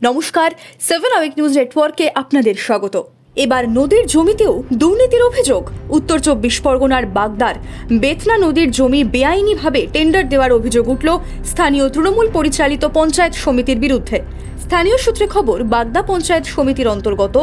নমস্কার, 7 hour news নেটওয়ার্কে আপনাদের স্বাগত। এবার নদীর জমিতেও দুর্নীতির অভিযোগ। উত্তর 24 পরগনার বাগদার বেতনা নদীর জমি বেআইনিভাবে টেন্ডার দেওয়ার অভিযোগ উঠল স্থানীয় তৃণমূল পরিচালিত পঞ্চায়েত সমিতির বিরুদ্ধে। স্থানীয় সূত্রে খবর, বাগদা পঞ্চায়েত সমিতির অন্তর্গত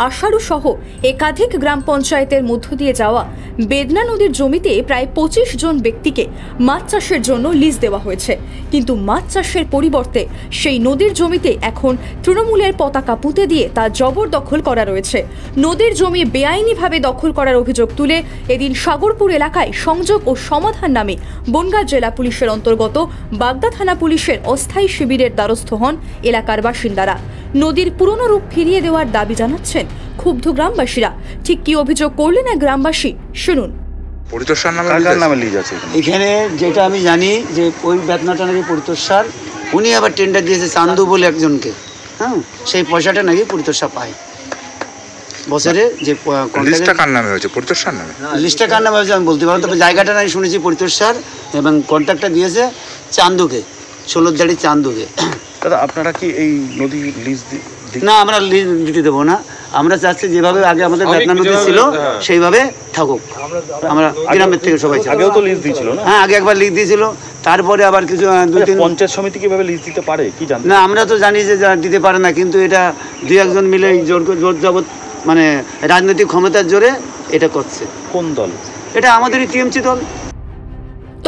আশারু সহ একাধিক গ্রাম পঞ্চায়েতের মধ্য দিয়ে যাওয়া বেদনা নদীর জমিতে প্রায় 25 জন ব্যক্তিকে মাছ চাষের জন্য লিজ দেওয়া হয়েছে। কিন্তু মাছ চাষের পরিবর্তে সেই নদীর জমিতে এখন তৃণমূলের পতাকা পুঁতে দিয়ে তা জবরদখল করা রয়েছে। নদীর জমি বেআইনিভাবে দখল করার অভিযোগ তুলে এদিন সাগরপুর এলাকায় সংযোগ ও সমাধান নামে বনগাঁ জেলা পুলিশের অন্তর্গত বাগদা থানা পুলিশের অস্থায়ী শিবিরের দ্বারস্থ হন এলাকার বাসিন্দারা। নদীর পুরনো রূপ ফিরিয়ে দেওয়ার দাবি জানাচ্ছেন ক্ষুব্ধ গ্রামবাসীরা। ঠিক কি অভিযোগ করলেন এক গ্রামবাসী, শুনুন। এখানে যেটা আমি জানি যে ওই বেতনাটা নাকি পরিতোষার, উনি আবার টেন্ডার দিয়েছে চান্দু বলে একজনকে। হ্যাঁ, সেই পয়সাটা নাকি পরিতোষা পায় বছরে। যে লিস্টটা কার নামে হয়েছে? পরিতোষার নামে। লিস্টটা কার নামে হয়েছে আমি বলতে পারবো, তবে জায়গাটা নাকি শুনেছি পরিতোষার, এবং কন্ট্রাক্টটা দিয়েছে চান্দুকে, 16 চান্দুকে। দাদা, আপনারা কি এই নদী লিজ? না, আমরা লিজ দিতে দেবো না। আমরা চাচ্ছি যেভাবে আগে আমাদের বেতনা নদী ছিল সেইভাবে থাকুক। আমরা গ্রামের থেকে সবাই। আগেও তো লিজ দিয়েছিল না? হ্যাঁ, আগে একবার লিজ দিয়েছিল, তারপরে আবার কিছু 2-3 পঞ্চায়েত সমিতি কিভাবে লিজ দিতে পারে কি জানেন? না, আমরা তো জানি যে দিতে পারে না, কিন্তু এটা 2-1 মিলে জোর জবত মানে রাজনৈতিক ক্ষমতার জোরে এটা করছে। কোন দল এটা? আমাদেরই টিএমসি দল।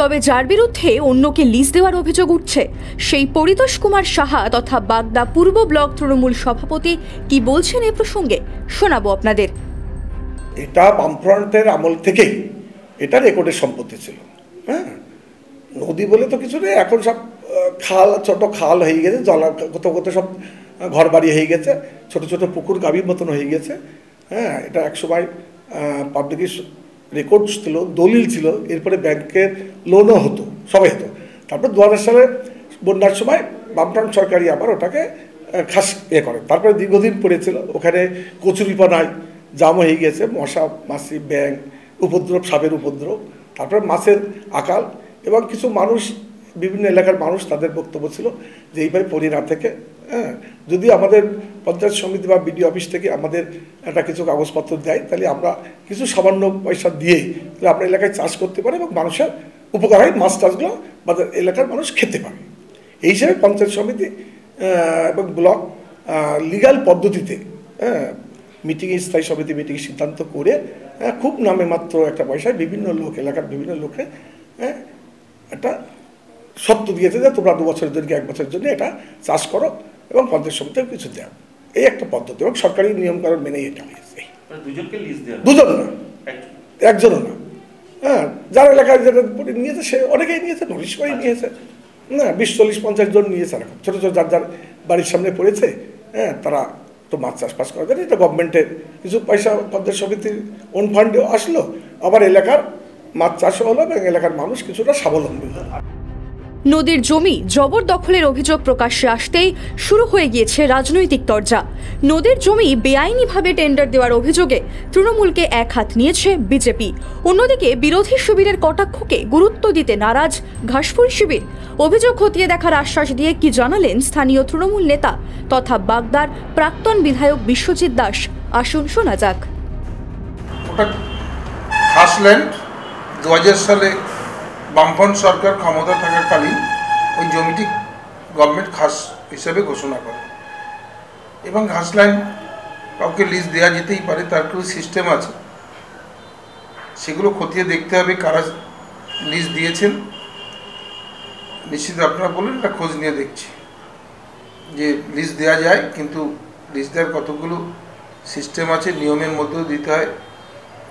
তবে যার বিরুদ্ধে অন্যকে লিজ দেওয়ার অভিযোগ উঠছে সেই পরিতোষ কুমার সাহা তথা বাগদা পূর্ব ব্লক তৃণমূল সভাপতি কি বলছেন এ প্রসঙ্গে শোনাবো আপনাদের। এটা বামফ্রন্টের আমল থেকেই এটা রেকর্ডের সম্পত্তি ছিল। হ্যাঁ, নদী বলে তো কিছু নেই, এখন সব খাল, ছোট খাল হয়ে গেছে, কোথাও সব ঘর বাড়ি হয়ে গেছে, ছোট ছোট পুকুর গাভীর মতন হয়ে গেছে। হ্যাঁ, এটা একসময় পাবলিক রেকর্ড ছিল, দলিল ছিল, এরপরে ব্যাংকের লোনও হতো, সবাই হতো। তারপর 2000 সালে বন্যার সময় বামফ্রন্ট সরকারই আবার ওটাকে খাস করে। তারপরে দীর্ঘদিন পড়েছিল, ওখানে কচুরিপানায় জাম হয়ে গেছে, মশা মাছি ব্যাঙ উপদ্রব, সাপের উপদ্রব, তারপরে মাছের আকাল, এবং কিছু মানুষ, বিভিন্ন এলাকার মানুষ, তাদের বক্তব্য ছিল যে এইভাবে পড়ি না থেকে, হ্যাঁ, যদি আমাদের পঞ্চায়েত সমিতি বা বিডিও অফিস থেকে আমাদের একটা কিছু কাগজপত্র দেয়, তাহলে আমরা কিছু সামান্য পয়সা দিয়ে তাহলে আপনার এলাকায় চাষ করতে পারে এবং মানুষের উপকার হয়, মাছ টাছগুলো আমাদের এলাকার মানুষ খেতে পারে। এই হিসাবে পঞ্চায়েত সমিতি এবং ব্লক লিগাল পদ্ধতিতে মিটিংয়ে, স্থায়ী সমিতি মিটিংয়ে সিদ্ধান্ত করে খুব নামে মাত্র একটা পয়সায় বিভিন্ন লোক, এলাকার বিভিন্ন লোকে একটা সত্য দিয়েছে যে তোমরা 2 বছরের জন্য, 1 বছরের জন্য এটা চাষ করো এবং পঞ্চায়েত সমিতিও কিছু দেয়। এই একটা পদ্ধতি, এবং সরকারি নিয়মকানুন মেনেই এটা হয়েছে। দুজন না, একজনও না। হ্যাঁ, যার এলাকায় যেটা নিয়েছে সে অনেকেই নিয়েছে, নোটিশ করেই নিয়েছে। না, 20-40-50 জন নিয়েছে এরকম, ছোটো ছোটো যার যার বাড়ির সামনে পড়েছে। হ্যাঁ, তারা তো মাছ চাষবাস করা যায়, এটা গভর্নমেন্টের কিছু পয়সা পঞ্চায়েত সমিতির ওন ফান্ডে আসলো, আবার এলাকার মাছ চাষও হলো এবং এলাকার মানুষ কিছুটা স্বাবলম্বী হলো। নদীর জমি জবরদখলের অভিযোগ প্রকাশ্যে আসতেই শুরু হয়ে গিয়েছে রাজনৈতিক তরজা। নদীর জমি বেআইনিভাবে টেন্ডার দেওয়ার অভিযোগে তৃণমূলকে এক হাত নিয়েছে বিজেপি। অন্যদিকে বিরোধী শিবিরের কটাক্ষকে গুরুত্ব দিতে নারাজ ঘাসফুল শিবির। অভিযোগ খতিয়ে দেখার আশ্বাস দিয়ে কি জানালেন স্থানীয় তৃণমূল নেতা তথা বাগদার প্রাক্তন বিধায়ক বিশ্বজিৎ দাস, আসুন শোনা যাক। খাসল্যান্ড 2000 সালে বামফ্রন্ট সরকার ক্ষমতা থাকাকালীন ওই জমিটি গভর্নমেন্ট খাস হিসেবে ঘোষণা করে, এবং ঘাসল্যান্ড কাউকে লিজ দেওয়া যেতেই পারে, তার কিছু সিস্টেম আছে, সেগুলো খতিয়ে দেখতে হবে কারা লিজ দিয়েছেন। নিশ্চিত আপনারা বললেন, এটা খোঁজ নিয়ে দেখছি যে লিজ দেওয়া যায়, কিন্তু লিজ দেওয়ার কতগুলো সিস্টেম আছে, নিয়মের মধ্যেও দিতে হয়,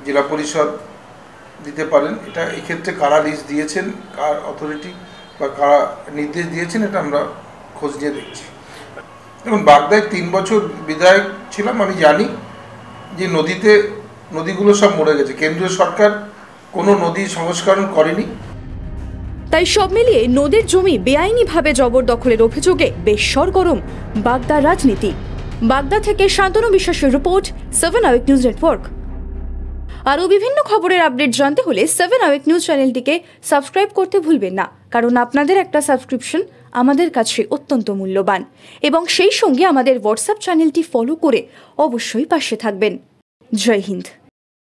জেলা পরিষদ দিতে পারেন। এটা এক্ষেত্রে কারা লিজ দিয়েছেন, কার অথরিটি বা কারা নির্দেশ দিয়েছেন, এটা আমরা খোঁজ নিয়ে দেখছি। এবং বাগদায় 3 বছর বিধায়ক ছিলাম, আমি জানি যে নদীগুলো সব মরে গেছে, কেন্দ্রীয় সরকার কোনো নদী সংস্করণ করেনি। তাই সব মিলিয়ে নদীর জমি বেআইনিভাবে জবরদখলের অভিযোগে বেশ সরগরম বাগদার রাজনীতি। বাগদা থেকে শান্তনু বিশ্বাসের রিপোর্ট, 7 আওয়ার নিউজ নেটওয়ার্ক। আরও বিভিন্ন খবরের আপডেট জানতে হলে 7 আওয়ার নিউজ চ্যানেলটিকে সাবস্ক্রাইব করতে ভুলবেন না, কারণ আপনাদের একটা সাবস্ক্রিপশন আমাদের কাছে অত্যন্ত মূল্যবান এবং সেই সঙ্গে আমাদের হোয়াটসঅ্যাপ চ্যানেলটি ফলো করে অবশ্যই পাশে থাকবেন। জয় হিন্দ।